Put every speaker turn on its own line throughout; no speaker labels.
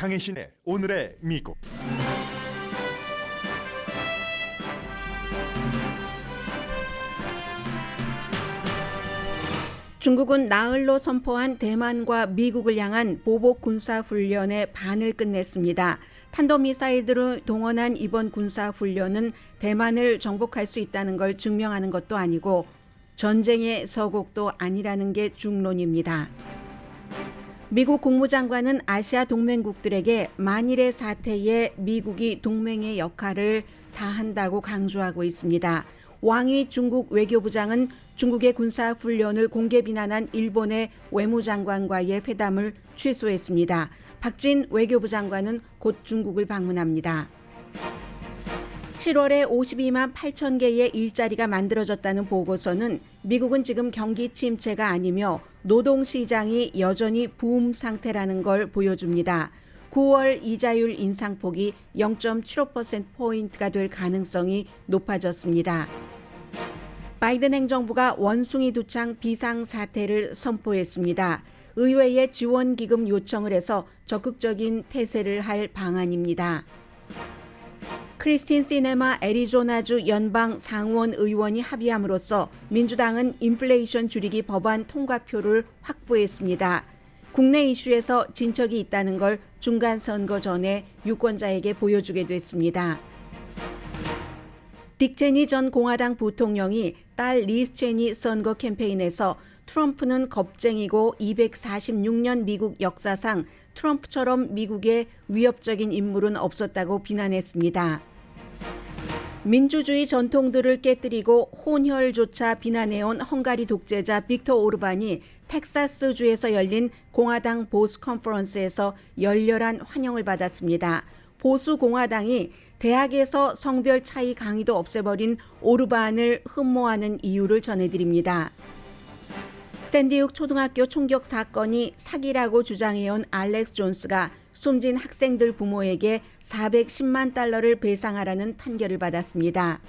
강혜신의 오늘의 미국.
중국은 나흘로 선포한 대만과 미국을 향한 보복 군사훈련의 반을 끝냈습니다. 탄도미사일들을 동원한 이번 군사훈련은 대만을 정복할 수 있다는 걸 증명하는 것도 아니고 전쟁의 서곡도 아니라는 게 중론입니다. 미국 국무장관은 아시아 동맹국들에게 만일의 사태에 미국이 동맹의 역할을 다한다고 강조하고 있습니다. 왕이 중국 외교부장은 중국의 군사훈련을 공개 비난한 일본의 외무장관과의 회담을 취소했습니다. 박진 외교부 장관은 곧 중국을 방문합니다. 7월에 52만 8천 개의 일자리가 만들어졌다는 보고서는 미국은 지금 경기 침체가 아니며 노동시장이 여전히 붐 상태라는 걸 보여줍니다. 9월 이자율 인상폭이 0.75%포인트가 될 가능성이 높아졌습니다. 바이든 행정부가 원숭이 두창 비상사태를 선포했습니다. 의회에 지원기금 요청을 해서 적극적인 태세를 할 방안입니다. 크리스틴 시네마 애리조나주 연방 상원 의원이 합의함으로써 민주당은 인플레이션 줄이기 법안 통과표를 확보했습니다. 국내 이슈에서 진척이 있다는 걸 중간선거 전에 유권자에게 보여주게 됐습니다. 딕 체니 전 공화당 부통령이 딸 리스 체니 선거 캠페인에서 트럼프는 겁쟁이고 246년 미국 역사상 트럼프처럼 미국에 위협적인 인물은 없었다고 비난했습니다. 민주주의 전통들을 깨뜨리고 혼혈조차 비난해온 헝가리 독재자 빅터 오르반이 텍사스주에서 열린 공화당 보수 컨퍼런스에서 열렬한 환영을 받았습니다. 보수 공화당이 대학에서 성별 차이 강의도 없애버린 오르반을 흠모하는 이유를 전해드립니다. 샌디욱 초등학교 총격 사건이 사기라고 주장해온 알렉스 존스가 숨진 학생들 부모에게 410만 달러를 배상하라는 판결을 받았습니다.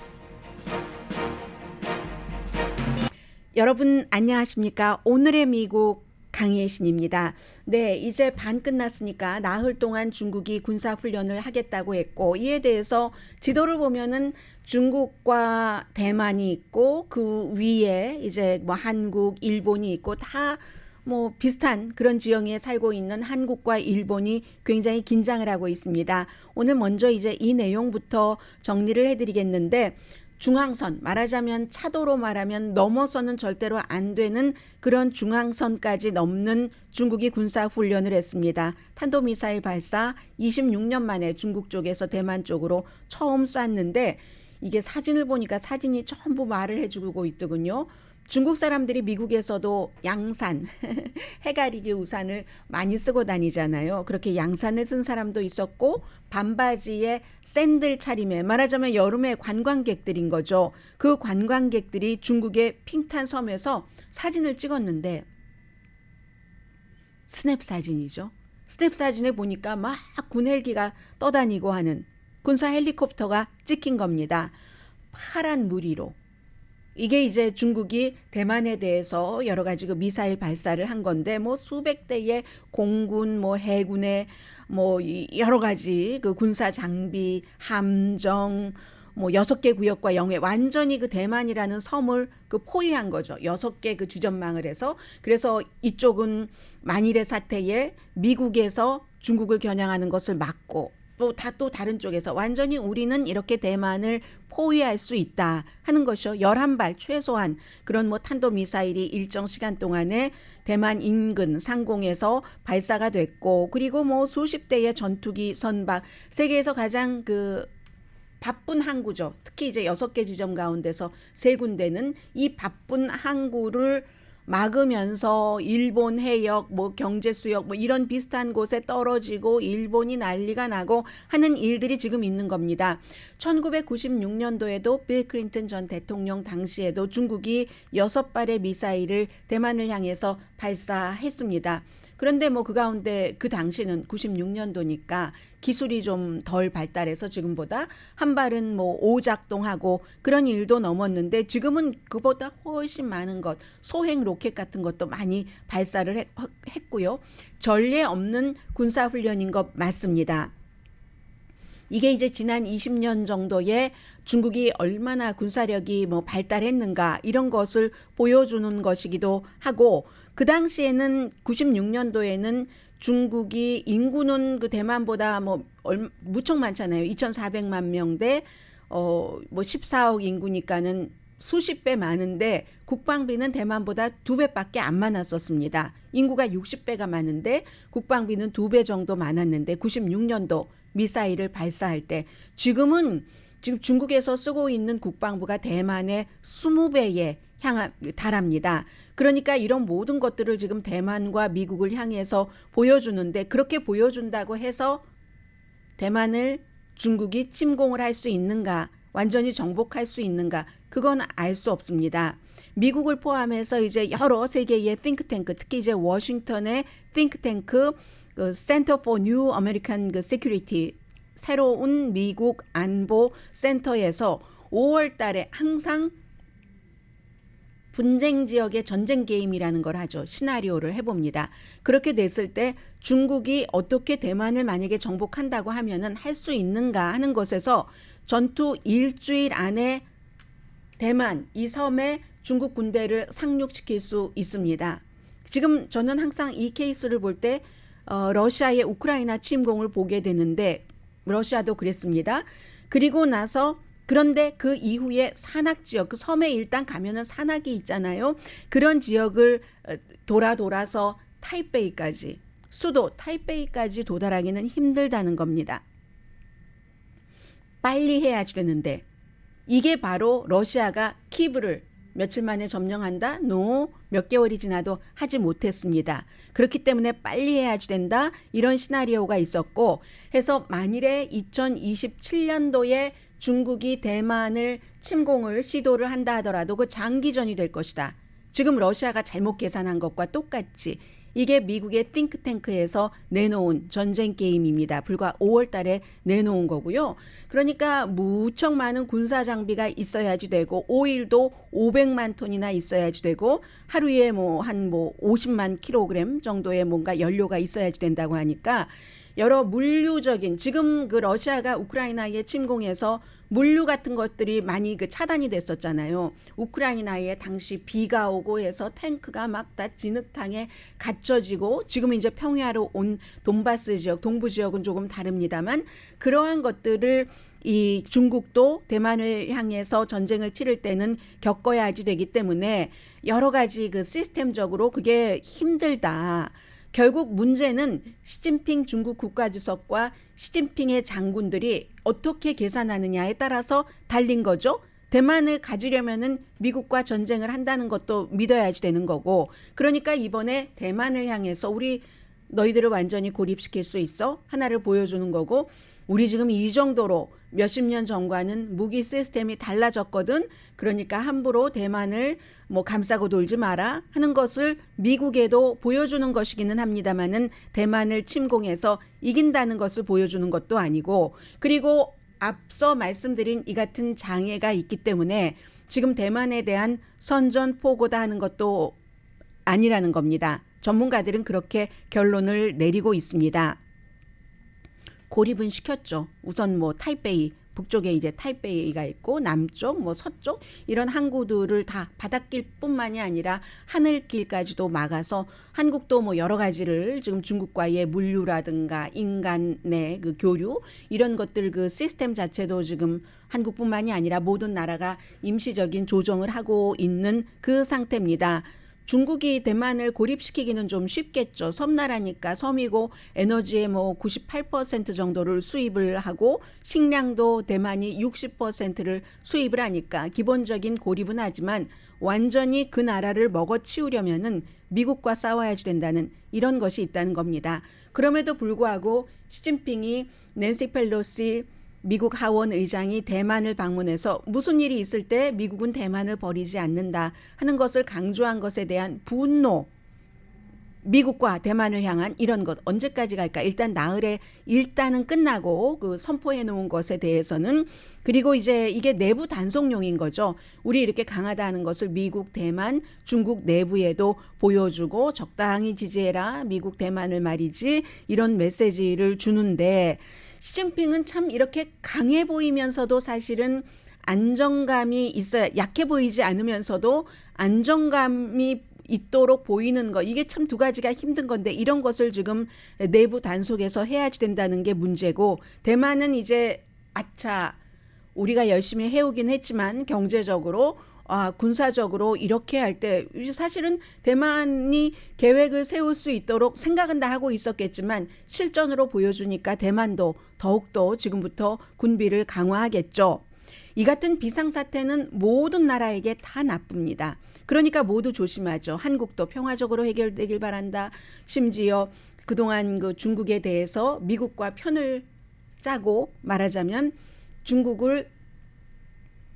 여러분 안녕하십니까? 오늘의 미국 강혜신입니다. 네, 이제 반 끝났으니까 나흘 동안 중국이 군사훈련을 하겠다고 했고 이에 대해서 지도를 보면은 중국과 대만이 있고 그 위에 이제 뭐 한국, 일본이 있고 다 뭐 비슷한 그런 지형에 살고 있는 한국과 일본이 굉장히 긴장을 하고 있습니다. 오늘 먼저 이제 이 내용부터 정리를 해드리겠는데 중앙선, 말하자면 차도로 말하면 넘어서는 절대로 안 되는 그런 중앙선까지 넘는 중국이 군사훈련을 했습니다. 탄도미사일 발사 26년 만에 중국 쪽에서 대만 쪽으로 처음 쐈는데 이게 사진을 보니까 사진이 전부 말을 해주고 있더군요. 중국 사람들이 미국에서도 양산, 해가리기 우산을 많이 쓰고 다니잖아요. 그렇게 양산을 쓴 사람도 있었고 반바지에 샌들 차림에 말하자면 여름에 관광객들인 거죠. 그 관광객들이 중국의 핑탄 섬에서 사진을 찍었는데 스냅 사진이죠. 스냅 사진에 보니까 막 군헬기가 떠다니고 하는 군사 헬리콥터가 찍힌 겁니다. 파란 무리로. 이게 이제 중국이 대만에 대해서 여러 가지 그 미사일 발사를 한 건데 뭐 수백 대의 공군, 뭐 해군의 뭐 여러 가지 그 군사 장비, 함정, 뭐 6개 구역과 영해 완전히 그 대만이라는 섬을 그 포위한 거죠. 6개 그 지점망을 해서 그래서 이쪽은 만일의 사태에 미국에서 중국을 겨냥하는 것을 막고 또 다른 쪽에서 완전히 우리는 이렇게 대만을 포위할 수 있다 하는 것이요. 11발 최소한 그런 뭐 탄도미사일이 일정 시간 동안에 대만 인근 상공에서 발사가 됐고 그리고 뭐 수십 대의 전투기 선박 세계에서 가장 그 바쁜 항구죠. 특히 이제 6개 지점 가운데서 3군데는 이 바쁜 항구를 막으면서 일본 해역, 뭐 경제수역, 뭐 이런 비슷한 곳에 떨어지고 일본이 난리가 나고 하는 일들이 지금 있는 겁니다. 1996년도에도 빌 클린턴 전 대통령 당시에도 중국이 6발의 미사일을 대만을 향해서 발사했습니다. 그런데 뭐 그 가운데 그 당시는 96년도니까 기술이 좀 덜 발달해서 지금보다 한 발은 뭐 오작동하고 그런 일도 넘었는데 지금은 그보다 훨씬 많은 것, 소행 로켓 같은 것도 많이 발사를 했고요. 전례 없는 군사훈련인 것 맞습니다. 이게 이제 지난 20년 정도에 중국이 얼마나 군사력이 뭐 발달했는가 이런 것을 보여주는 것이기도 하고, 그 당시에는 96년도에는 중국이 인구는 그 대만보다 뭐 무척 많잖아요. 2,400만 명대 뭐 14억 인구니까는 수십 배 많은데 국방비는 대만보다 2배밖에 안 많았었습니다. 인구가 60배가 많은데 국방비는 2배 정도 많았는데 96년도 미사일을 발사할 때, 지금 중국에서 쓰고 있는 국방부가 대만의 20배에 달합니다. 그러니까 이런 모든 것들을 지금 대만과 미국을 향해서 보여주는데, 그렇게 보여준다고 해서 대만을 중국이 침공을 할 수 있는가, 완전히 정복할 수 있는가, 그건 알 수 없습니다. 미국을 포함해서 이제 여러 세계의 띵크탱크, 특히 이제 워싱턴의 띵크탱크 그 Center for New American Security, 새로운 미국 안보 센터에서 5월 달에 항상 분쟁 지역의 전쟁 게임이라는 걸 하죠. 시나리오를 해봅니다. 그렇게 됐을 때 중국이 어떻게 대만을 만약에 정복한다고 하면은 할 수 있는가 하는 것에서 전투 일주일 안에 대만 이 섬에 중국 군대를 상륙시킬 수 있습니다. 지금 저는 항상 이 케이스를 볼 때 러시아의 우크라이나 침공을 보게 되는데, 러시아도 그랬습니다. 그리고 나서 그런데 그 이후에 산악 지역, 그 섬에 일단 가면은 산악이 있잖아요. 그런 지역을 돌아서 타이베이까지, 수도 타이베이까지 도달하기는 힘들다는 겁니다. 빨리 해야지 되는데, 이게 바로 러시아가 키브를 며칠 만에 점령한다? 몇 개월이 지나도 하지 못했습니다. 그렇기 때문에 빨리 해야지 된다. 이런 시나리오가 있었고, 해서 만일에 2027년도에 중국이 대만을 침공을 시도를 한다 하더라도 그 장기전이 될 것이다. 지금 러시아가 잘못 계산한 것과 똑같이 이게 미국의 띵크탱크에서 내놓은 전쟁 게임입니다. 불과 5월 달에 내놓은 거고요. 그러니까 무척 많은 군사 장비가 있어야지 되고, 오일도 500만 톤이나 있어야지 되고, 하루에 한 50만 킬로그램 정도의 뭔가 연료가 있어야지 된다고 하니까, 여러 물류적인, 지금 그 러시아가 우크라이나에 침공해서 물류 같은 것들이 많이 그 차단이 됐었잖아요. 우크라이나에 당시 비가 오고 해서 탱크가 막 다 진흙탕에 갇혀지고, 지금 이제 평야로 온 돈바스 지역, 동부 지역은 조금 다릅니다만, 그러한 것들을 이 중국도 대만을 향해서 전쟁을 치를 때는 겪어야지 되기 때문에 여러 가지 그 시스템적으로 그게 힘들다. 결국 문제는 시진핑 중국 국가주석과 시진핑의 장군들이 어떻게 계산하느냐에 따라서 달린 거죠. 대만을 가지려면은 미국과 전쟁을 한다는 것도 믿어야지 되는 거고, 그러니까 이번에 대만을 향해서 우리 너희들을 완전히 고립시킬 수 있어? 하나를 보여주는 거고, 우리 지금 이 정도로 몇십 년 전과는 무기 시스템이 달라졌거든. 그러니까 함부로 대만을 감싸고 돌지 마라 하는 것을 미국에도 보여주는 것이기는 합니다만은, 대만을 침공해서 이긴다는 것을 보여주는 것도 아니고, 그리고 앞서 말씀드린 이 같은 장애가 있기 때문에 지금 대만에 대한 선전포고다 하는 것도 아니라는 겁니다. 전문가들은 그렇게 결론을 내리고 있습니다. 고립은 시켰죠. 우선 타이베이, 북쪽에 이제 타이베이가 있고, 남쪽, 서쪽, 이런 항구들을 다 바닷길뿐만이 아니라 하늘길까지도 막아서 한국도 여러 가지를 지금 중국과의 물류라든가 인간의 그 교류, 이런 것들 그 시스템 자체도 지금 한국뿐만이 아니라 모든 나라가 임시적인 조정을 하고 있는 그 상태입니다. 중국이 대만을 고립시키기는 좀 쉽겠죠. 섬나라니까, 섬이고 에너지의 98% 정도를 수입을 하고 식량도 대만이 60%를 수입을 하니까 기본적인 고립은 하지만, 완전히 그 나라를 먹어치우려면은 미국과 싸워야지 된다는 이런 것이 있다는 겁니다. 그럼에도 불구하고 시진핑이 낸시 펠로시 미국 하원 의장이 대만을 방문해서 무슨 일이 있을 때 미국은 대만을 버리지 않는다 하는 것을 강조한 것에 대한 분노, 미국과 대만을 향한 이런 것 언제까지 갈까? 일단 나흘에 일단은 끝나고 그 선포해 놓은 것에 대해서는 그리고 이제 이게 내부 단속용인 거죠. 우리 이렇게 강하다는 것을 미국, 대만, 중국 내부에도 보여주고 적당히 지지해라. 미국, 대만을 말이지. 이런 메시지를 주는데 시진핑은 참 이렇게 강해 보이면서도 사실은 안정감이 있어야 약해 보이지 않으면서도 안정감이 있도록 보이는 거 이게 참 두 가지가 힘든 건데 이런 것을 지금 내부 단속에서 해야지 된다는 게 문제고 대만은 이제 아차 우리가 열심히 해오긴 했지만 경제적으로 군사적으로 이렇게 할 때 사실은 대만이 계획을 세울 수 있도록 생각은 다 하고 있었겠지만 실전으로 보여주니까 대만도 더욱더 지금부터 군비를 강화하겠죠. 이 같은 비상사태는 모든 나라에게 다 나쁩니다. 그러니까 모두 조심하죠. 한국도 평화적으로 해결되길 바란다. 심지어 그동안 그 중국에 대해서 미국과 편을 짜고 말하자면 중국을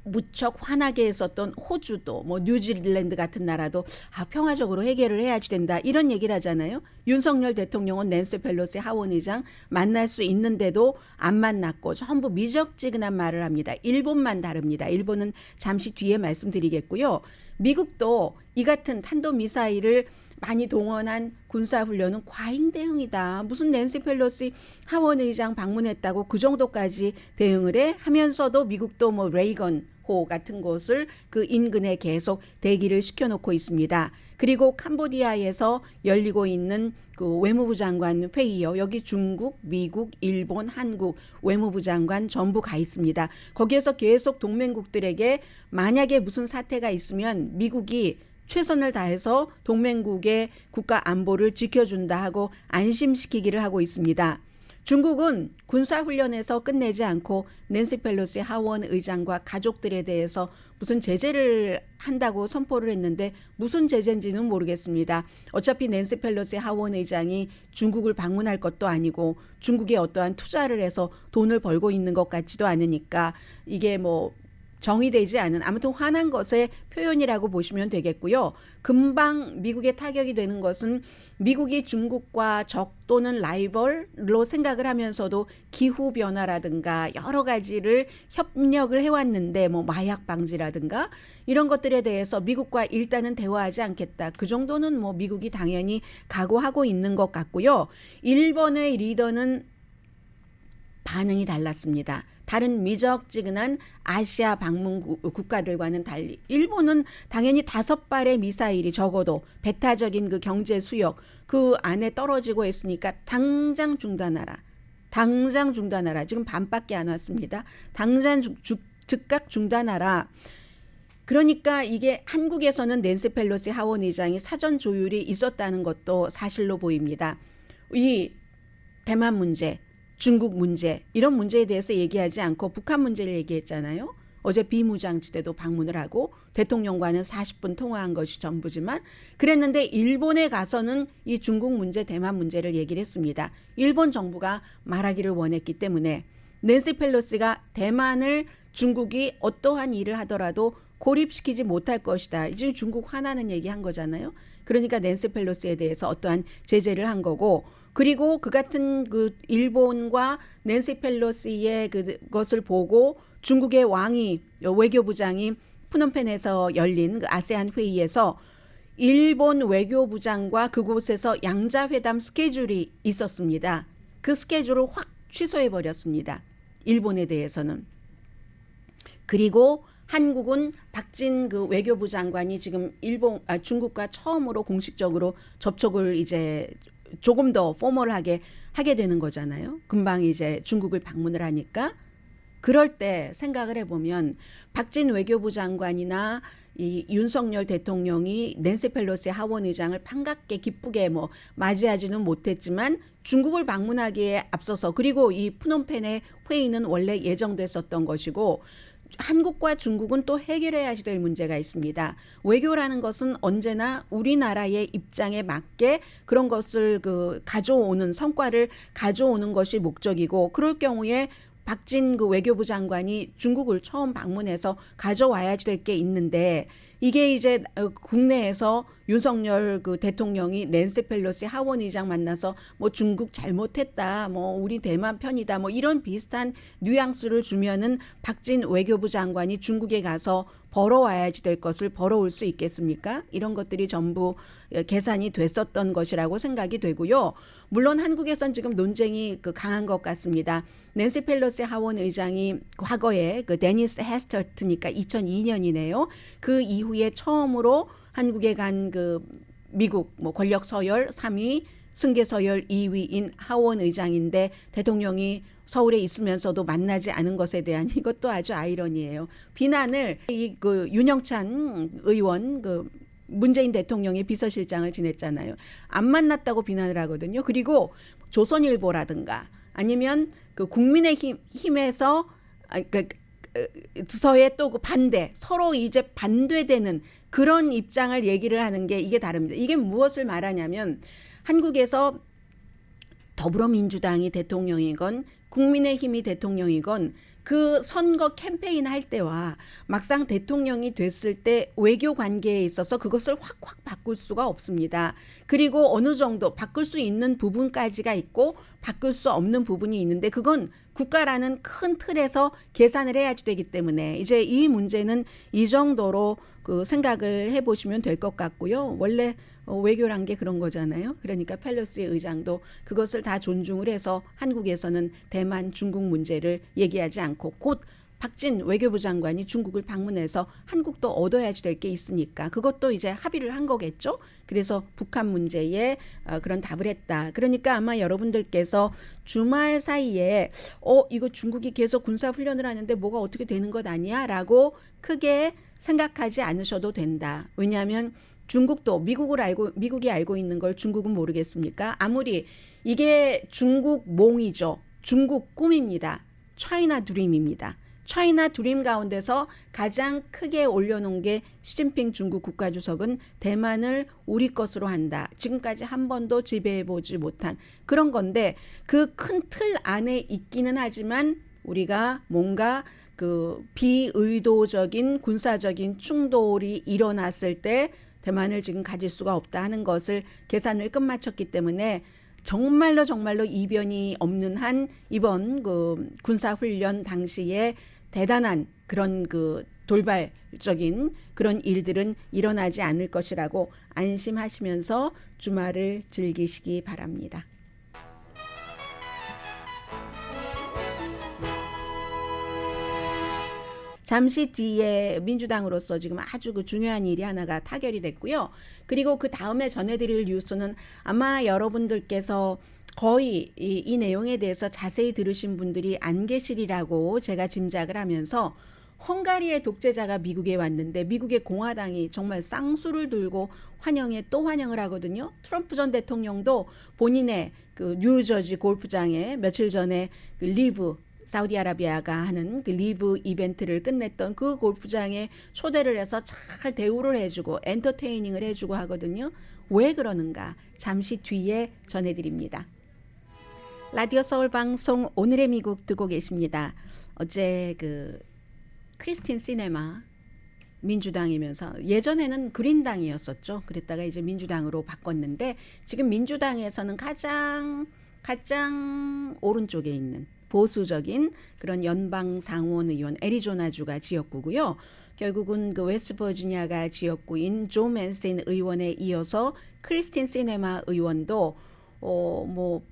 무척 화나게 했었던 호주도 뭐 뉴질랜드 같은 나라도 평화적으로 해결을 해야지 된다 이런 얘기를 하잖아요. 윤석열 대통령은 낸시 펠로시 하원의장 만날 수 있는데도 안 만났고 전부 미적지근한 말을 합니다. 일본만 다릅니다. 일본은 잠시 뒤에 말씀드리겠고요. 미국도 이 같은 탄도미사일을 많이 동원한 군사훈련은 과잉 대응이다. 무슨 낸시 펠로시 하원의장 방문했다고 그 정도까지 대응을 해 하면서도 미국도 뭐 레이건호 같은 곳을 그 인근에 계속 대기를 시켜놓고 있습니다. 그리고 캄보디아에서 열리고 있는 그 외무부 장관 회의요. 여기 중국, 미국, 일본, 한국 외무부 장관 전부 가 있습니다. 거기에서 계속 동맹국들에게 만약에 무슨 사태가 있으면 미국이 최선을 다해서 동맹국의 국가 안보를 지켜준다 하고 안심시키기를 하고 있습니다. 중국은 군사훈련에서 끝내지 않고 낸시 펠로시 하원 의장과 가족들에 대해서 무슨 제재를 한다고 선포를 했는데 무슨 제재인지는 모르겠습니다. 어차피 낸시 펠로시 하원 의장이 중국을 방문할 것도 아니고 중국에 어떠한 투자를 해서 돈을 벌고 있는 것 같지도 않으니까 이게 뭐 정의되지 않은 아무튼 화난 것의 표현이라고 보시면 되겠고요. 금방 미국에 타격이 되는 것은 미국이 중국과 적 또는 라이벌로 생각을 하면서도 기후변화라든가 여러 가지를 협력을 해왔는데 뭐 마약 방지라든가 이런 것들에 대해서 미국과 일단은 대화하지 않겠다. 그 정도는 뭐 미국이 당연히 각오하고 있는 것 같고요. 일본의 리더는 반응이 달랐습니다. 다른 미적지근한 아시아 방문 국가들과는 달리 일본은 당연히 5발의 미사일이 적어도 배타적인 그 경제 수역 그 안에 떨어지고 있으니까 당장 중단하라. 당장 중단하라. 지금 반밖에 안 왔습니다. 당장 즉각 중단하라. 그러니까 이게 한국에서는 낸시 펠로시 하원 의장이 사전 조율이 있었다는 것도 사실로 보입니다. 이 대만 문제 중국 문제 이런 문제에 대해서 얘기하지 않고 북한 문제를 얘기했잖아요. 어제 비무장지대도 방문을 하고 대통령과는 40분 통화한 것이 전부지만 그랬는데 일본에 가서는 이 중국 문제 대만 문제를 얘기를 했습니다. 일본 정부가 말하기를 원했기 때문에 낸시 펠로시가 대만을 중국이 어떠한 일을 하더라도 고립시키지 못할 것이다. 지금 중국 화나는 얘기한 거잖아요. 그러니까 낸시 펠로시에 대해서 어떠한 제재를 한 거고 그리고 그 같은 그 일본과 낸시 펠로시의 그것을 보고 중국의 왕이 외교부장이 푸놈펜에서 열린 그 아세안 회의에서 일본 외교부장과 그곳에서 양자회담 스케줄이 있었습니다. 그 스케줄을 확 취소해 버렸습니다. 일본에 대해서는. 그리고 한국은 박진 그 외교부 장관이 지금 중국과 처음으로 공식적으로 접촉을 이제 조금 더 포멀하게 하게 되는 거잖아요. 금방 이제 중국을 방문을 하니까 그럴 때 생각을 해보면 박진 외교부 장관이나 이 윤석열 대통령이 낸시 펠로시 하원 의장을 반갑게 기쁘게 뭐 맞이하지는 못했지만 중국을 방문하기에 앞서서 그리고 이 푸놈펜의 회의는 원래 예정됐었던 것이고 한국과 중국은 또 해결해야지 될 문제가 있습니다. 외교라는 것은 언제나 우리나라의 입장에 맞게 그런 것을 가져오는 성과를 가져오는 것이 목적이고 그럴 경우에 박진 그 외교부 장관이 중국을 처음 방문해서 가져와야지 될 게 있는데 이게 이제 국내에서 윤석열 그 대통령이 낸시 펠로시 하원 의장 만나서 뭐 중국 잘못했다, 뭐 우리 대만 편이다, 뭐 이런 비슷한 뉘앙스를 주면은 박진 외교부 장관이 중국에 가서 벌어와야지 될 것을 벌어올 수 있겠습니까? 이런 것들이 전부 계산이 됐었던 것이라고 생각이 되고요. 물론 한국에선 지금 논쟁이 강한 것 같습니다. 낸시 펠로시 하원 의장이 과거에 그 데니스 헤스터트니까 2002년이네요. 그 이후에 처음으로 한국에 간 그 미국 뭐 권력 서열 3위, 승계 서열 2위인 하원 의장인데 대통령이 서울에 있으면서도 만나지 않은 것에 대한 이것도 아주 아이러니예요. 비난을 이 그 윤영찬 의원 그 문재인 대통령의 비서실장을 지냈잖아요. 안 만났다고 비난을 하거든요. 그리고 조선일보라든가 아니면 그 국민의힘에서 서의 또 그 반대, 서로 이제 반대되는 그런 입장을 얘기를 하는 게 이게 다릅니다. 이게 무엇을 말하냐면 한국에서 더불어민주당이 대통령이건 국민의힘이 대통령이건 그 선거 캠페인 할 때와 막상 대통령이 됐을 때 외교 관계에 있어서 그것을 확확 바꿀 수가 없습니다. 그리고 어느 정도 바꿀 수 있는 부분까지가 있고 바꿀 수 없는 부분이 있는데 그건 국가라는 큰 틀에서 계산을 해야지 되기 때문에 이제 이 문제는 이 정도로 그 생각을 해보시면 될 것 같고요. 원래 외교란 게 그런 거잖아요. 그러니까 펠로시 의장도 그것을 다 존중을 해서 한국에서는 대만 중국 문제를 얘기하지 않고 곧 박진 외교부 장관이 중국을 방문해서 한국도 얻어야지 될 게 있으니까 그것도 이제 합의를 한 거겠죠. 그래서 북한 문제에 그런 답을 했다. 그러니까 아마 여러분들께서 주말 사이에 이거 중국이 계속 군사훈련을 하는데 뭐가 어떻게 되는 것 아니야? 라고 크게 생각하지 않으셔도 된다. 왜냐하면 중국도 미국이 알고 있는 걸 중국은 모르겠습니까? 아무리 이게 중국 몽이죠. 중국 꿈입니다. 차이나 드림입니다. 차이나 드림 가운데서 가장 크게 올려놓은 게 시진핑 중국 국가주석은 대만을 우리 것으로 한다. 지금까지 한 번도 지배해보지 못한 그런 건데 그 큰 틀 안에 있기는 하지만 우리가 뭔가 그 비의도적인 군사적인 충돌이 일어났을 때 대만을 지금 가질 수가 없다 하는 것을 계산을 끝마쳤기 때문에 정말로 이변이 없는 한 이번 그 군사훈련 당시에 대단한 그런 그 돌발적인 그런 일들은 일어나지 않을 것이라고 안심하시면서 주말을 즐기시기 바랍니다. 잠시 뒤에 민주당으로서 지금 아주 그 중요한 일이 하나가 타결이 됐고요. 그리고 그 다음에 전해드릴 뉴스는 아마 여러분들께서 거의 이 내용에 대해서 자세히 들으신 분들이 안 계시리라고 제가 짐작을 하면서 헝가리의 독재자가 미국에 왔는데 미국의 공화당이 정말 쌍수를 들고 환영에 또 환영을 하거든요. 트럼프 전 대통령도 본인의 그 뉴저지 골프장에 며칠 전에 그 리브 사우디아라비아가 하는 그 리브 이벤트를 끝냈던 그 골프장에 초대를 해서 잘 대우를 해주고 엔터테이닝을 해주고 하거든요. 왜 그러는가? 잠시 뒤에 전해드립니다. 라디오 서울 방송 오늘의 미국 듣고 계십니다. 어제 그 크리스틴 시네마 민주당이면서 예전에는 그린당이었었죠. 그랬다가 이제 민주당으로 바꿨는데 지금 민주당에서는 가장 오른쪽에 있는 보수적인 그런 연방 상원 의원 애리조나주가 지역구고요. 결국은 그 웨스트버지니아가 지역구인 조 맨신 의원에 이어서 크리스틴 시네마 의원도 뭐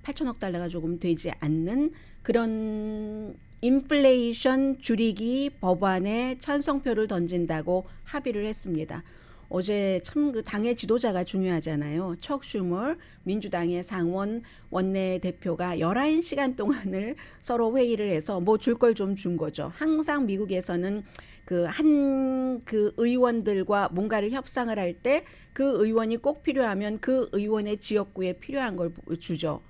8천억 달러가 조금 되지 않는 그런 인플레이션 줄이기 법안에 찬성표를 던진다고 합의를 했습니다. 어제 참 그 당의 지도자가 중요하잖아요. 척 슈머 민주당의 상원 원내대표가 11시간 동안을 서로 회의를 해서 뭐 줄 걸 좀 준 거죠. 항상 미국에서는 그 의원들과 뭔가를 협상을 할 때 그 의원이 꼭 필요하면 그 의원의 지역구에 필요한 걸 주죠.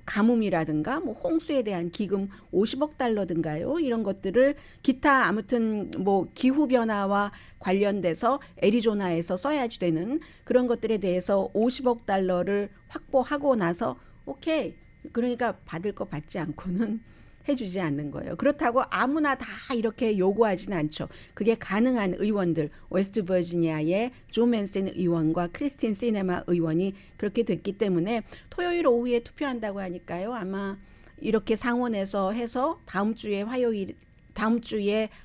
가뭄이라든가 뭐 홍수에 대한 기금 50억 달러든가요. 이런 것들을 기타 아무튼 뭐 기후 변화와 관련돼서 애리조나에서 써야지 되는 그런 것들에 대해서 50억 달러를 확보하고 나서 오케이. 그러니까 받을 거 받지 않고는 해주지 않는 거예요. 그렇다고 아무나 다 이렇게 요구하지는 않죠. 그게 가능한 의원들, 웨스트 버지니아의 조 맨슨 의원과 크리스틴 시네마 의원이 그렇게 됐기 때문에 토요일 오후에 투표한다고 하니까요. 아마 이렇게 상원에서 해서 다음 주에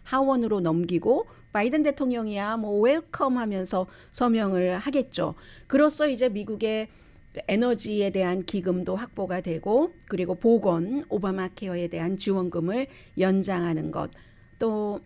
하원으로 넘기고 바이든 대통령이야 뭐 웰컴 하면서 서명을 하겠죠. 그로써 이제 미국의 에너지에 대한 기금도 확보가 되고 그리고 보건, 오바마 케어에 대한 지원금을 연장하는 것, 또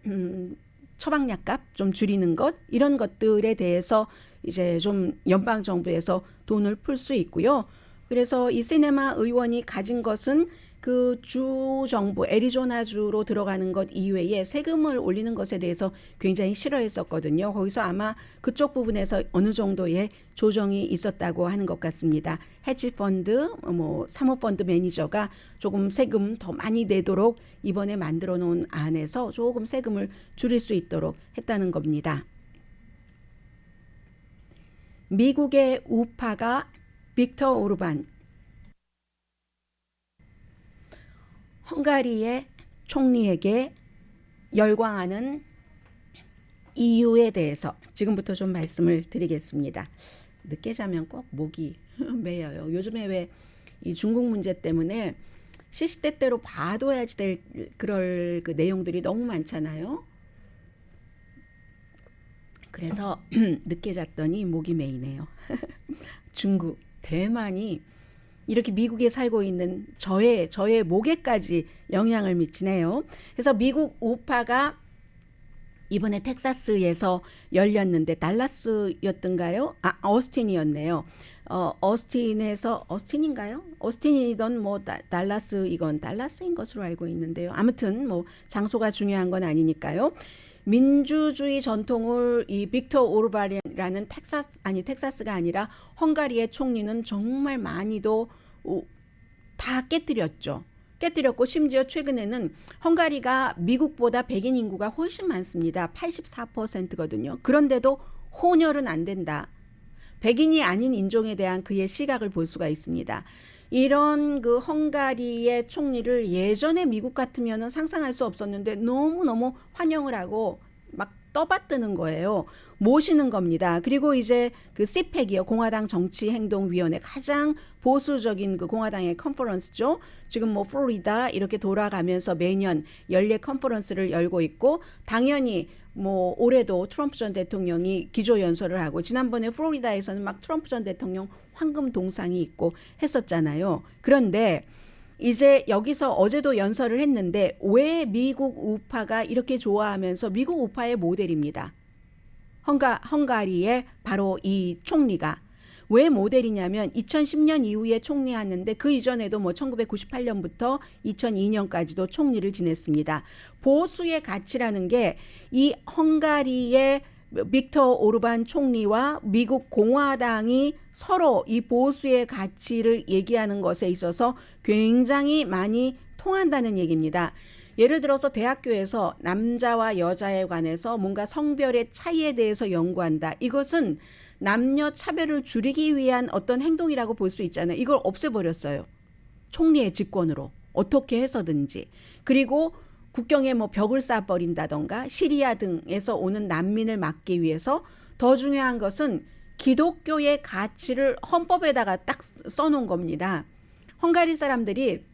처방약값 좀 줄이는 것, 이런 것들에 대해서 이제 좀 연방 정부에서 돈을 풀 수 있고요. 그래서 이 시네마 의원이 가진 것은 그 주 정부, 애리조나주로 들어가는 것 이외에 세금을 올리는 것에 대해서 굉장히 싫어했었거든요. 거기서 아마 그쪽 부분에서 어느 정도의 조정이 있었다고 하는 것 같습니다. 헤지펀드, 사모펀드 매니저가 조금 세금 더 많이 내도록 이번에 만들어 놓은 안에서 조금 세금을 줄일 수 있도록 했다는 겁니다. 미국의 우파가 빅터 오르반, 헝가리의 총리에게 열광하는 이유에 대해서 지금부터 좀 말씀을 드리겠습니다. 늦게 자면 꼭 목이 메여요. 요즘에 왜 이 중국 문제 때문에 시시때때로 봐둬야지 될 그럴 그 내용들이 너무 많잖아요. 그래서 늦게 잤더니 목이 메이네요. 중국, 대만이 이렇게 미국에 살고 있는 저의 목에까지 영향을 미치네요. 그래서 미국 우파가 이번에 텍사스에서 열렸는데 달라스였던가요? 어스틴이었네요. 어스틴인가요? 어스틴이던 달라스인 것으로 알고 있는데요. 아무튼 장소가 중요한 건 아니니까요. 민주주의 전통을 이 빅터 오르반이라는 텍사스가 아니라 헝가리의 총리는 정말 많이도 다 깨뜨렸고 심지어 최근에는 헝가리가 미국보다 백인 인구가 훨씬 많습니다. 84%거든요. 그런데도 혼혈은 안 된다. 백인이 아닌 인종에 대한 그의 시각을 볼 수가 있습니다. 이런 그 헝가리의 총리를 예전에 미국 같으면 상상할 수 없었는데 너무너무 환영을 하고 막 떠받드는 거예요. 모시는 겁니다. 그리고 이제 그 CPAC이요. 공화당 정치행동위원회 가장 보수적인 그 공화당의 컨퍼런스죠. 지금 플로리다 이렇게 돌아가면서 매년 연례 컨퍼런스를 열고 있고 당연히 올해도 트럼프 전 대통령이 기조연설을 하고 지난번에 플로리다에서는 막 트럼프 전 대통령 황금 동상이 있고 했었잖아요. 그런데 이제 여기서 어제도 연설을 했는데 왜 미국 우파가 이렇게 좋아하면서 미국 우파의 모델입니다. 헝가리의 바로 이 총리가 왜 모델이냐면 2010년 이후에 총리했는데 그 이전에도 1998년부터 2002년까지도 총리를 지냈습니다. 보수의 가치라는 게 이 헝가리의 빅터 오르반 총리와 미국 공화당이 서로 이 보수의 가치를 얘기하는 것에 있어서 굉장히 많이 통한다는 얘기입니다. 예를 들어서 대학교에서 남자와 여자에 관해서 뭔가 성별의 차이에 대해서 연구한다. 이것은 남녀 차별을 줄이기 위한 어떤 행동이라고 볼 수 있잖아요. 이걸 없애버렸어요. 총리의 직권으로 어떻게 해서든지. 그리고 국경에 벽을 쌓아버린다던가 시리아 등에서 오는 난민을 막기 위해서 더 중요한 것은 기독교의 가치를 헌법에다가 딱 써놓은 겁니다. 헝가리 사람들이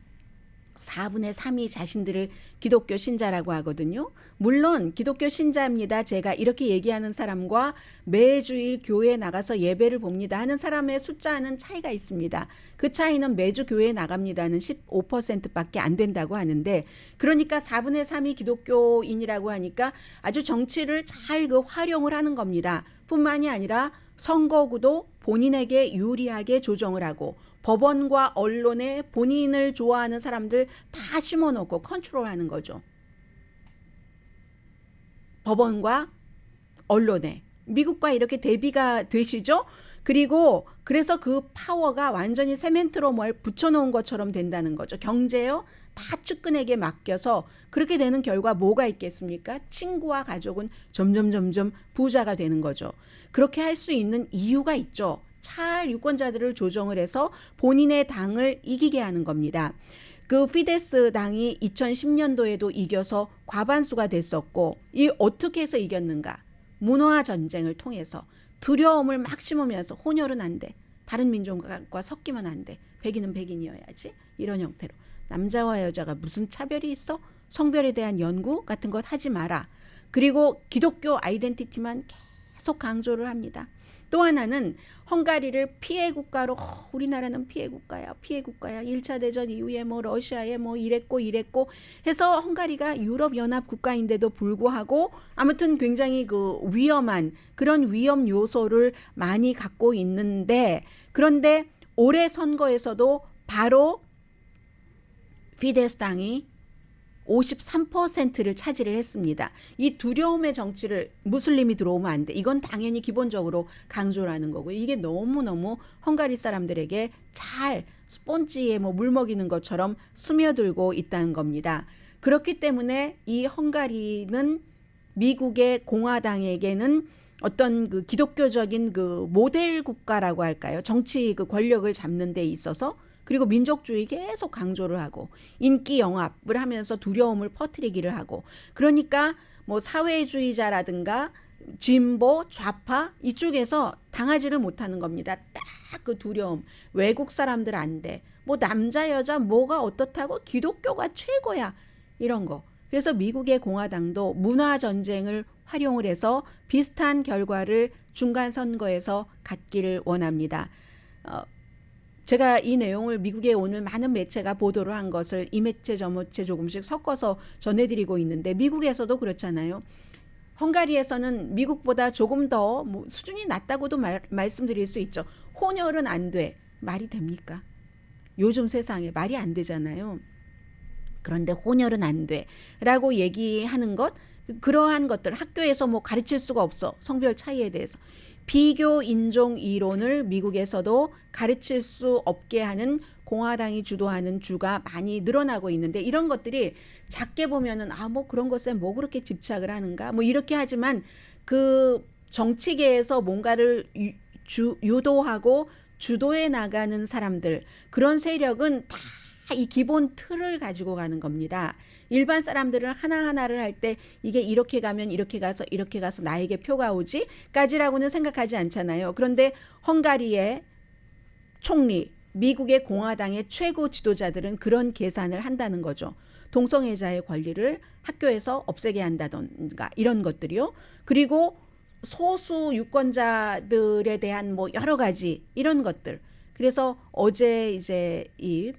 4분의 3이 자신들을 기독교 신자라고 하거든요. 물론 기독교 신자입니다. 제가 이렇게 얘기하는 사람과 매주일 교회에 나가서 예배를 봅니다 하는 사람의 숫자는 차이가 있습니다. 그 차이는 매주 교회에 나갑니다는 15%밖에 안 된다고 하는데 그러니까 4분의 3이 기독교인이라고 하니까 아주 정치를 잘 활용을 하는 겁니다. 뿐만이 아니라 선거구도 본인에게 유리하게 조정을 하고 법원과 언론에 본인을 좋아하는 사람들 다 심어놓고 컨트롤하는 거죠. 법원과 언론에. 미국과 이렇게 대비가 되시죠? 그리고 그래서 그 파워가 완전히 세멘트로 뭘 붙여놓은 것처럼 된다는 거죠. 경제요? 다 측근에게 맡겨서 그렇게 되는 결과 뭐가 있겠습니까? 친구와 가족은 점점 부자가 되는 거죠. 그렇게 할 수 있는 이유가 있죠. 잘 유권자들을 조정을 해서 본인의 당을 이기게 하는 겁니다. 그 피데스 당이 2010년도에도 이겨서 과반수가 됐었고, 이 어떻게 해서 이겼는가? 문화 전쟁을 통해서 두려움을 막 심으면서 혼혈은 안 돼. 다른 민족과 섞이면 안 돼. 백인은 백인이어야지. 이런 형태로. 남자와 여자가 무슨 차별이 있어? 성별에 대한 연구 같은 것 하지 마라. 그리고 기독교 아이덴티티만 계속 강조를 합니다. 또 하나는 헝가리를 피해 국가로 우리나라는 피해 국가야. 1차 대전 이후에 뭐 러시아에 뭐 이랬고 해서 헝가리가 유럽 연합 국가인데도 불구하고 아무튼 굉장히 그 위험한 그런 위험 요소를 많이 갖고 있는데, 그런데 올해 선거에서도 바로 피데스 당이 53%를 차지를 했습니다. 이 두려움의 정치를 무슬림이 들어오면 안 돼. 이건 당연히 기본적으로 강조를 하는 거고요. 이게 너무너무 헝가리 사람들에게 잘 스폰지에 뭐 물 먹이는 것처럼 스며들고 있다는 겁니다. 그렇기 때문에 이 헝가리는 미국의 공화당에게는 어떤 그 기독교적인 그 모델 국가라고 할까요? 정치 그 권력을 잡는 데 있어서, 그리고 민족주의 계속 강조를 하고 인기 영합을 하면서 두려움을 퍼뜨리기를 하고, 그러니까 뭐 사회주의자라든가 진보 좌파 이쪽에서 당하지를 못하는 겁니다. 딱 그 두려움. 외국 사람들 안 돼. 뭐 남자 여자 뭐가 어떻다고, 기독교가 최고야. 이런 거. 그래서 미국의 공화당도 문화 전쟁을 활용을 해서 비슷한 결과를 중간 선거에서 갖기를 원합니다. 제가 이 내용을 미국의 오늘 많은 매체가 보도를 한 것을 이 매체 저 매체 조금씩 섞어서 전해드리고 있는데, 미국에서도 그렇잖아요. 헝가리에서는 미국보다 조금 더 뭐 수준이 낮다고도 말씀드릴 수 있죠. 혼혈은 안 돼. 말이 됩니까? 요즘 세상에 말이 안 되잖아요. 그런데 혼혈은 안 돼 라고 얘기하는 것, 그러한 것들 학교에서 뭐 가르칠 수가 없어. 성별 차이에 대해서. 비교 인종 이론을 미국에서도 가르칠 수 없게 하는 공화당이 주도하는 주가 많이 늘어나고 있는데, 이런 것들이 작게 보면은 뭐 그런 것에 뭐 그렇게 집착을 하는가 뭐 이렇게 하지만, 그 정치계에서 뭔가를 유도하고 주도해 나가는 사람들, 그런 세력은 다 이 기본 틀을 가지고 가는 겁니다. 일반 사람들은 하나하나를 할 때 이게 이렇게 가면 이렇게 가서 나에게 표가 오지 까지라고는 생각하지 않잖아요. 그런데 헝가리의 총리, 미국의 공화당의 최고 지도자들은 그런 계산을 한다는 거죠. 동성애자의 권리를 학교에서 없애게 한다던가 이런 것들이요. 그리고 소수 유권자들에 대한 뭐 여러 가지 이런 것들. 그래서 어제 이제 이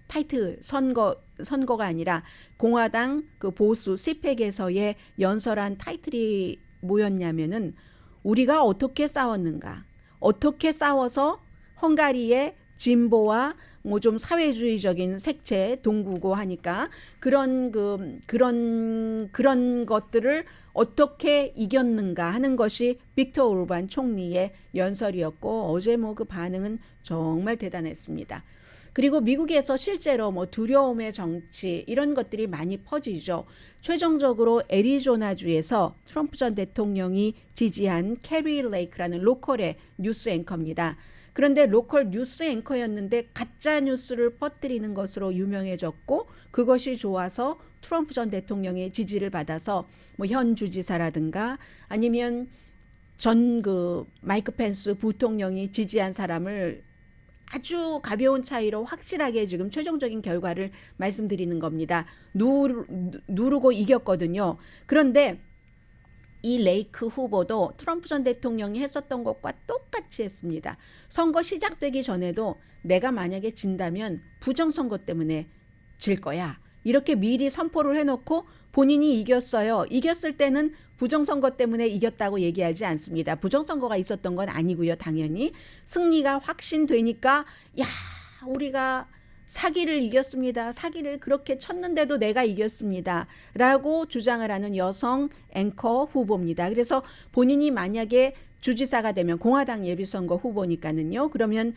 타이틀 선거가 아니라 공화당 그 보수 시팩에서의 연설한 타이틀이 뭐였냐면은, 우리가 어떻게 싸웠는가, 어떻게 싸워서 헝가리의 진보와 뭐 좀 사회주의적인 색채 동구고 하니까 그런 것들을 어떻게 이겼는가 하는 것이 빅터 오르반 총리의 연설이었고, 어제 뭐 그 반응은 정말 대단했습니다. 그리고 미국에서 실제로 뭐 두려움의 정치 이런 것들이 많이 퍼지죠. 최종적으로 애리조나주에서 트럼프 전 대통령이 지지한 캐리 레이크라는 로컬의 뉴스 앵커입니다. 그런데 로컬 뉴스 앵커였는데 가짜 뉴스를 퍼뜨리는 것으로 유명해졌고, 그것이 좋아서 트럼프 전 대통령의 지지를 받아서 뭐 현 주지사라든가 아니면 전 그 마이크 펜스 부통령이 지지한 사람을 아주 가벼운 차이로 확실하게 지금 최종적인 결과를 말씀드리는 겁니다. 누르고 이겼거든요. 그런데 이 레이크 후보도 트럼프 전 대통령이 했었던 것과 똑같이 했습니다. 선거 시작되기 전에도 내가 만약에 진다면 부정선거 때문에 질 거야, 이렇게 미리 선포를 해놓고 본인이 이겼어요. 이겼을 때는 부정선거 때문에 이겼다고 얘기하지 않습니다. 부정선거가 있었던 건 아니고요. 당연히 승리가 확신되니까 야, 우리가 사기를 이겼습니다. 사기를 그렇게 쳤는데도 내가 이겼습니다. 라고 주장을 하는 여성 앵커 후보입니다. 그래서 본인이 만약에 주지사가 되면 공화당 예비선거 후보니까는요. 그러면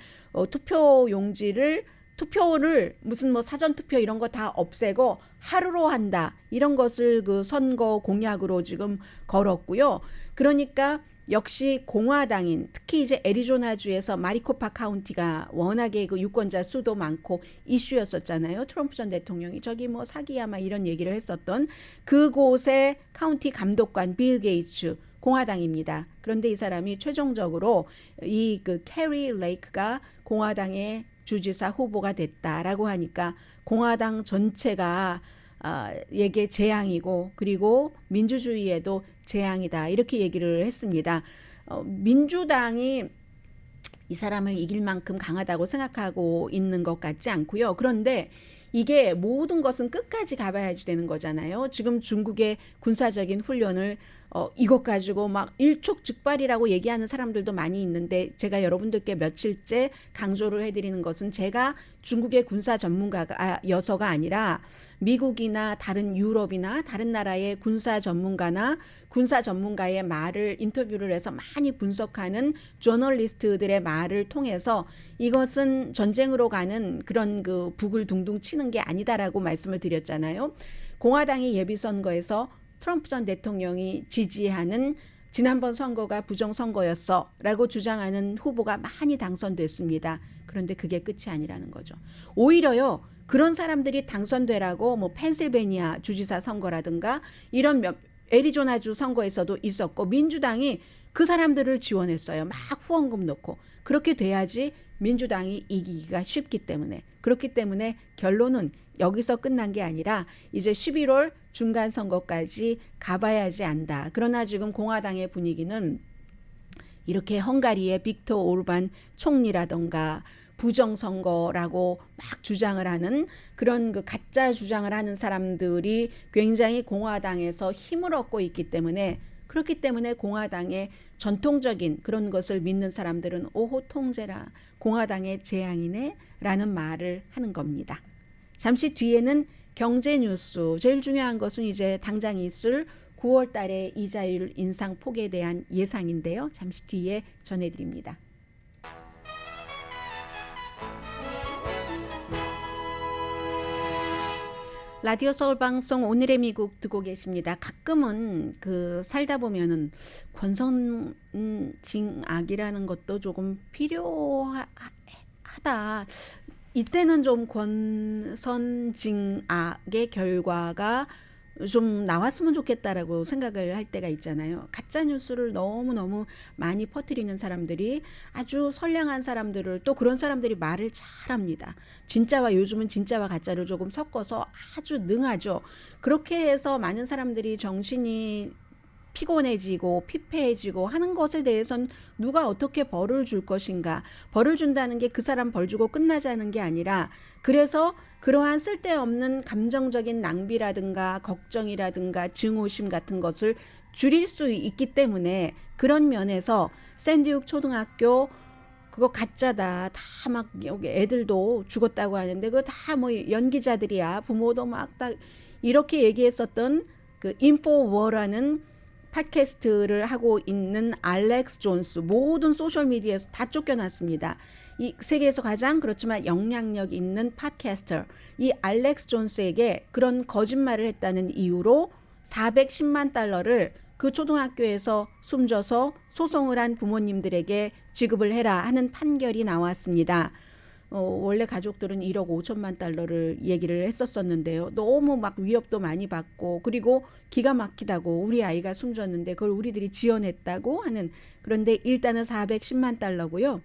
투표를 무슨 뭐 사전투표 이런 거 다 없애고 하루로 한다. 이런 것을 그 선거 공약으로 지금 걸었고요. 그러니까 역시 공화당인 특히 이제 애리조나주에서 마리코파 카운티가 워낙에 그 유권자 수도 많고 이슈였었잖아요. 트럼프 전 대통령이 저기 뭐 사기야 막 이런 얘기를 했었던 그곳의 카운티 감독관 빌 게이츠 공화당입니다. 그런데 이 사람이 최종적으로 이 그 캐리 레이크가 공화당의 주지사 후보가 됐다라고 하니까 공화당 전체가 에게 재앙이고 그리고 민주주의에도 재앙이다 이렇게 얘기를 했습니다. 민주당이 이 사람을 이길 만큼 강하다고 생각하고 있는 것 같지 않고요. 그런데 이게 모든 것은 끝까지 가봐야지 되는 거잖아요. 지금 중국의 군사적인 훈련을 이것 가지고 막 일촉즉발이라고 얘기하는 사람들도 많이 있는데 제가 여러분들께 며칠째 강조를 해드리는 것은 제가 중국의 군사 전문가여서가 아니라 미국이나 다른 유럽이나 다른 나라의 군사 전문가나 군사 전문가의 말을 인터뷰를 해서 많이 분석하는 저널리스트들의 말을 통해서 이것은 전쟁으로 가는 그런 그 북을 둥둥 치는 게 아니다라고 말씀을 드렸잖아요. 공화당이 예비선거에서 트럼프 전 대통령이 지지하는 지난번 선거가 부정선거였어 라고 주장하는 후보가 많이 당선됐습니다. 그런데 그게 끝이 아니라는 거죠. 오히려요. 그런 사람들이 당선되라고 뭐 펜실베니아 주지사 선거라든가 이런 애리조나주 선거에서도 있었고 민주당이 그 사람들을 지원했어요. 막 후원금 넣고. 그렇게 돼야지 민주당이 이기기가 쉽기 때문에. 그렇기 때문에 결론은 여기서 끝난 게 아니라 이제 11월 중간 선거까지 가봐야지 안다. 그러나 지금 공화당의 분위기는 이렇게 헝가리의 빅터 오르반 총리라던가 부정선거라고 막 주장을 하는 그런 그 가짜 주장을 하는 사람들이 굉장히 공화당에서 힘을 얻고 있기 때문에 그렇기 때문에 공화당의 전통적인 그런 것을 믿는 사람들은 오호 통제라 공화당의 재앙이네 라는 말을 하는 겁니다. 잠시 뒤에는 경제 뉴스 제일 중요한 것은 이제 당장 있을 9월 달에 이자율 인상 폭에 대한 예상인데요. 잠시 뒤에 전해드립니다. 라디오 서울 방송 오늘의 미국 듣고 계십니다. 가끔은 그 살다 보면은 권선징악이라는 것도 조금 필요하다. 이때는 좀 권선징악의 결과가 좀 나왔으면 좋겠다라고 생각을 할 때가 있잖아요. 가짜 뉴스를 너무너무 많이 퍼뜨리는 사람들이 아주 선량한 사람들을 또 그런 사람들이 말을 잘합니다. 진짜와 요즘은 진짜와 가짜를 조금 섞어서 아주 능하죠. 그렇게 해서 많은 사람들이 정신이 피곤해지고 피폐해지고 하는 것에 대해선 누가 어떻게 벌을 줄 것인가. 벌을 준다는 게 그 사람 벌 주고 끝나자는 게 아니라 그래서 그러한 쓸데없는 감정적인 낭비라든가 걱정이라든가 증오심 같은 것을 줄일 수 있기 때문에 그런 면에서 샌디욱 초등학교 그거 가짜다. 다 막 여기 애들도 죽었다고 하는데 그거 다 뭐 연기자들이야. 부모도 막 다 이렇게 얘기했었던 그 인포워라는 팟캐스트를 하고 있는 알렉스 존스 모든 소셜미디어에서 다 쫓겨났습니다. 이 세계에서 가장 그렇지만 영향력 있는 팟캐스터 이 알렉스 존스에게 그런 거짓말을 했다는 이유로 410만 달러를 그 초등학교에서 숨져서 소송을 한 부모님들에게 지급을 해라 하는 판결이 나왔습니다. 원래 가족들은 1억 5천만 달러를 얘기를 했었었는데요. 너무 막 위협도 많이 받고 그리고 기가 막히다고 우리 아이가 숨졌는데 그걸 우리들이 지원했다고 하는 그런데 일단은 410만 달러고요.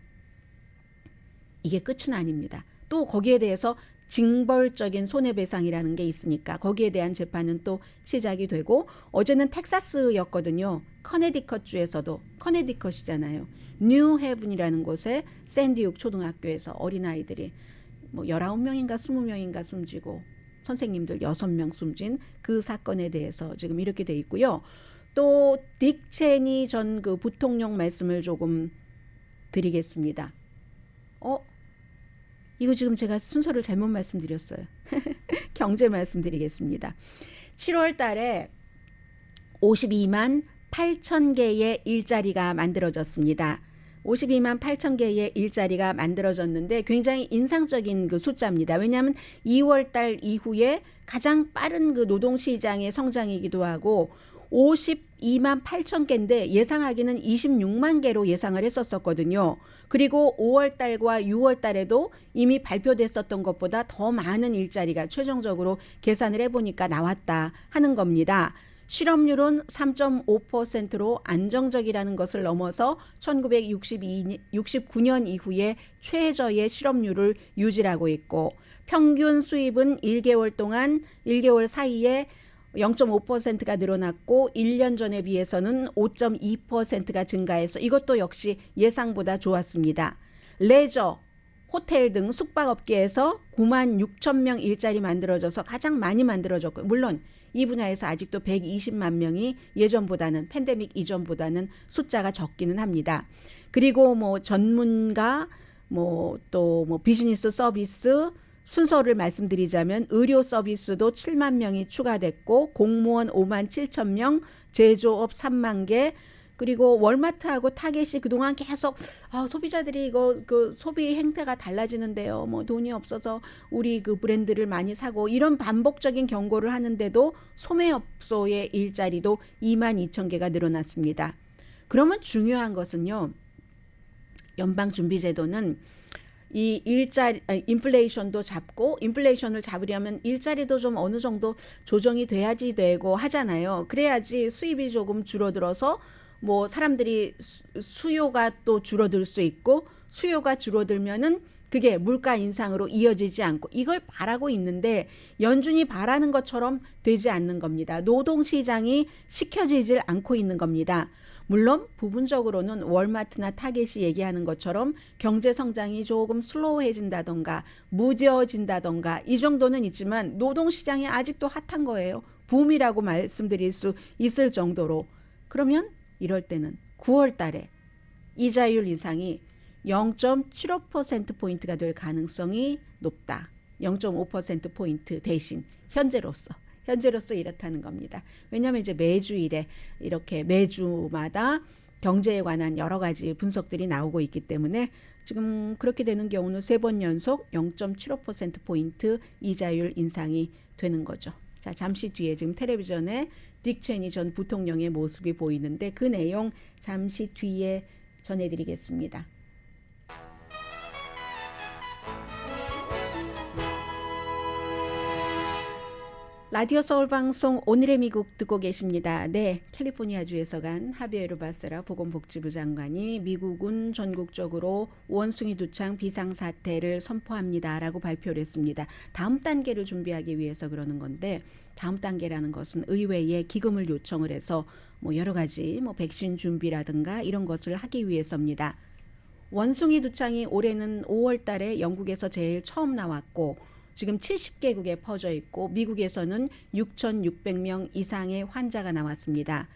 이게 끝은 아닙니다. 또 거기에 대해서 징벌적인 손해배상이라는 게 있으니까 거기에 대한 재판은 또 시작이 되고 어제는 텍사스였거든요. 커네디컷주에서도 커네디컷이잖아요. 뉴헤븐이라는 곳에 샌디욱 초등학교에서 어린아이들이 뭐 19명인가 20명인가 숨지고 선생님들 6명 숨진 그 사건에 대해서 지금 이렇게 돼 있고요. 또 딕 체니 전 그 부통령 말씀을 조금 드리겠습니다. 이거 지금 제가 순서를 잘못 말씀드렸어요. 경제 말씀드리겠습니다. 7월 달에 52만 8천 개의 일자리가 만들어졌습니다. 52만 8천 개의 일자리가 만들어졌는데 굉장히 인상적인 그 숫자입니다. 왜냐하면 2월 달 이후에 가장 빠른 그 노동시장의 성장이기도 하고 52만 8천 개인데 예상하기는 26만 개로 예상을 했었거든요. 그리고 5월 달과 6월 달에도 이미 발표됐었던 것보다 더 많은 일자리가 최종적으로 계산을 해보니까 나왔다 하는 겁니다. 실업률은 3.5%로 안정적이라는 것을 넘어서 1969년 이후에 최저의 실업률을 유지하고 있고, 평균 수입은 1개월 사이에 0.5%가 늘어났고 1년 전에 비해서는 5.2%가 증가해서 이것도 역시 예상보다 좋았습니다. 레저, 호텔 등 숙박업계에서 9만 6천 명 일자리 만들어져서 가장 많이 만들어졌고, 물론 이 분야에서 아직도 120만 명이 예전보다는 팬데믹 이전보다는 숫자가 적기는 합니다. 그리고 뭐 전문가, 또 비즈니스 서비스 순서를 말씀드리자면 의료 서비스도 7만 명이 추가됐고, 공무원 5만 7천 명, 제조업 3만 개, 그리고 월마트하고 타겟이 그동안 계속 소비자들이 이거 그 소비 행태가 달라지는데요. 돈이 없어서 우리 그 브랜드를 많이 사고, 이런 반복적인 경고를 하는데도 소매업소의 일자리도 2만 2천 개가 늘어났습니다. 그러면 중요한 것은요, 연방준비제도는 이 인플레이션도 잡고, 인플레이션을 잡으려면 일자리도 좀 어느 정도 조정이 돼야지 되고 하잖아요. 그래야지 수입이 조금 줄어들어서 사람들이 수요가 또 줄어들 수 있고, 수요가 줄어들면은 그게 물가 인상으로 이어지지 않고, 이걸 바라고 있는데 연준이 바라는 것처럼 되지 않는 겁니다. 노동시장이 식혀지질 않고 있는 겁니다. 물론 부분적으로는 월마트나 타겟이 얘기하는 것처럼 경제 성장이 조금 슬로우해진다던가 무뎌진다던가 이 정도는 있지만 노동시장이 아직도 핫한 거예요. 붐이라고 말씀드릴 수 있을 정도로. 그러면 이럴 때는 9월 달에 이자율 인상이 0.75%포인트가 될 가능성이 높다. 0.5%포인트 대신 현재로서 이렇다는 겁니다. 왜냐하면 이제 매주일에 이렇게 매주마다 경제에 관한 여러 가지 분석들이 나오고 있기 때문에 지금 그렇게 되는 경우는 3번 연속 0.75%포인트 이자율 인상이 되는 거죠. 자, 잠시 뒤에 지금 텔레비전에 딕 체니 전 부통령의 모습이 보이는데 그 내용 잠시 뒤에 전해드리겠습니다. 라디오 서울 방송 오늘의 미국 듣고 계십니다. 네, 캘리포니아주에서 간 하비에르 바세라 보건복지부 장관이 미국은 전국적으로 원숭이 두창 비상사태를 선포합니다라고 발표를 했습니다. 다음 단계를 준비하기 위해서 그러는 건데, 다음 단계라는 것은 의회에 기금을 요청을 해서 여러 가지 백신 준비라든가 이런 것을 하기 위해서입니다. 원숭이 두창이 올해는 5월 달에 영국에서 제일 처음 나왔고 지금 70개국에 퍼져 있고 미국에서는 6,600명 이상의 환자가 나왔습니다.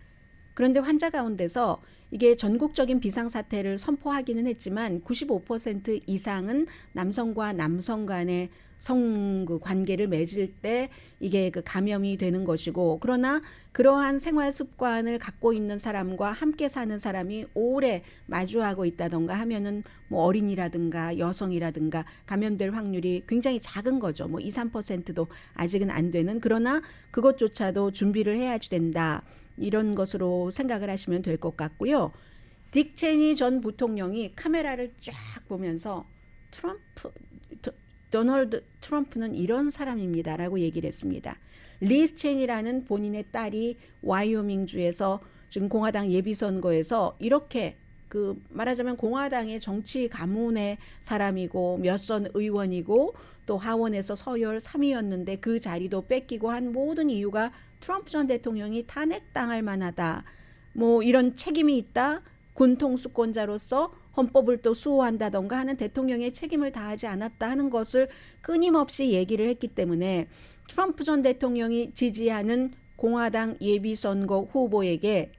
그런데 환자 가운데서 이게 전국적인 비상사태를 선포하기는 했지만 95% 이상은 남성과 남성 간의 관계를 맺을 때 이게 그 감염이 되는 것이고, 그러나 그러한 생활 습관을 갖고 있는 사람과 함께 사는 사람이 오래 마주하고 있다던가 하면은 어린이라든가 여성이라든가 감염될 확률이 굉장히 작은 거죠. 2, 3%도 아직은 안 되는, 그러나 그것조차도 준비를 해야지 된다. 이런 것으로 생각을 하시면 될 것 같고요. 딕 체니 전 부통령이 카메라를 쫙 보면서 도널드 트럼프는 이런 사람입니다라고 얘기를 했습니다. 리스 체니라는 본인의 딸이 와이오밍주에서 지금 공화당 예비선거에서 이렇게 말하자면 공화당의 정치 가문의 사람이고 몇 선 의원이고 또 하원에서 서열 3위였는데 그 자리도 뺏기고 한 모든 이유가 트럼프 전 대통령이 탄핵당할 만하다. 이런 책임이 있다. 군 통수권자로서 헌법을 또 수호한다던가 하는 대통령의 책임을 다하지 않았다 하는 것을 끊임없이 얘기를 했기 때문에 트럼프 전 대통령이 지지하는 공화당 예비선거 후보에게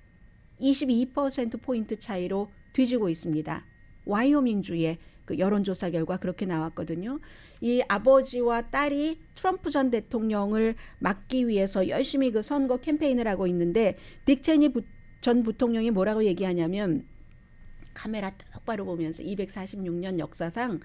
22%포인트 차이로 뒤지고 있습니다. 와이오밍주의 그 여론조사 결과 그렇게 나왔거든요. 이 아버지와 딸이 트럼프 전 대통령을 막기 위해서 열심히 그 선거 캠페인을 하고 있는데 딕 체니 전 부통령이 뭐라고 얘기하냐면, 카메라 똑바로 보면서 246년 역사상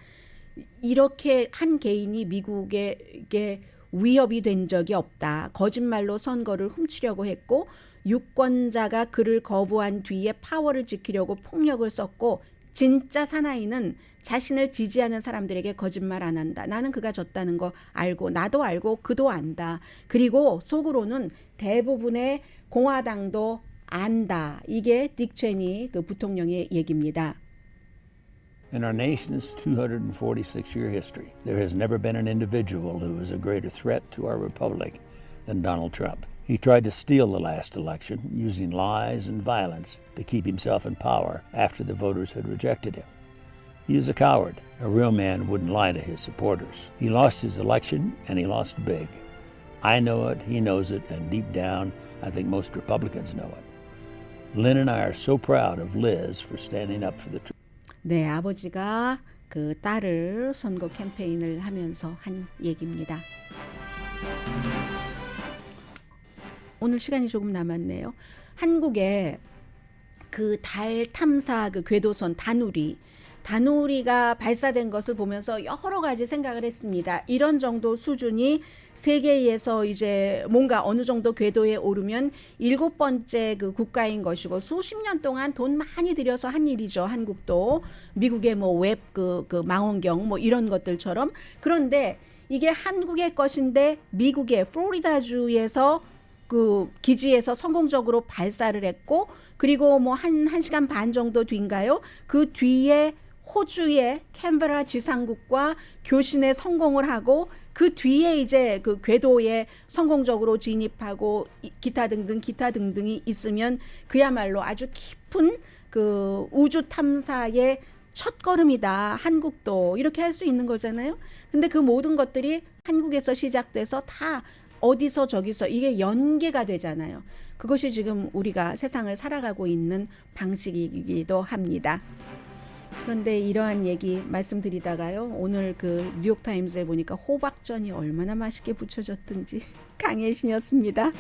이렇게 한 개인이 미국에게 위협이 된 적이 없다. 거짓말로 선거를 훔치려고 했고 유권자가 그를 거부한 뒤에 파워를 지키려고 폭력을 썼고 진짜 사나이는 자신을 지지하는 사람들에게 거짓말 안 한다. 나는 그가 졌다는 거 알고 나도 알고 그도 안다. 그리고 속으로는 대부분의 공화당도 안다. 이게 딕 체니 그 부통령의 얘기입니다.
In our nation's 246-year history, there has never been an individual who is a greater threat to our republic than Donald Trump. He tried to steal the last election using lies and violence to keep himself in power after the voters had rejected him. He is a coward. A real man wouldn't lie to his supporters. He lost his election, and he lost big. I know it, he knows it, and deep down, I think most Republicans know it. Lynn and I are so proud of Liz for standing up for the truth.
네, 아버지가 그 딸을 선거 캠페인을 하면서 한 얘기입니다. 오늘 시간이 조금 남았네요. 한국에 그 달 탐사 그 궤도선 다누리가 발사된 것을 보면서 여러 가지 생각을 했습니다. 이런 정도 수준이 세계에서 이제 뭔가 어느 정도 궤도에 오르면 7번째 그 국가인 것이고 수십 년 동안 돈 많이 들여서 한 일이죠. 한국도 미국의 뭐 웹 그 망원경 뭐 이런 것들처럼. 그런데 이게 한국의 것인데 미국의 플로리다주에서 그 기지에서 성공적으로 발사를 했고 그리고 뭐 한 시간 반 정도 뒤인가요? 그 뒤에 호주의 캔베라 지상국과 교신에 성공을 하고 그 뒤에 이제 그 궤도에 성공적으로 진입하고 기타 등등이 있으면 그야말로 아주 깊은 그 우주 탐사의 첫걸음이다. 한국도 이렇게 할 수 있는 거잖아요. 근데 그 모든 것들이 한국에서 시작돼서 다 어디서 저기서 이게 연계가 되잖아요. 그것이 지금 우리가 세상을 살아가고 있는 방식이기도 합니다. 그런데 이러한 얘기 말씀드리다가요. 오늘 그 뉴욕타임스에 보니까 호박전이 얼마나 맛있게 부쳐졌든지 강혜신이었습니다.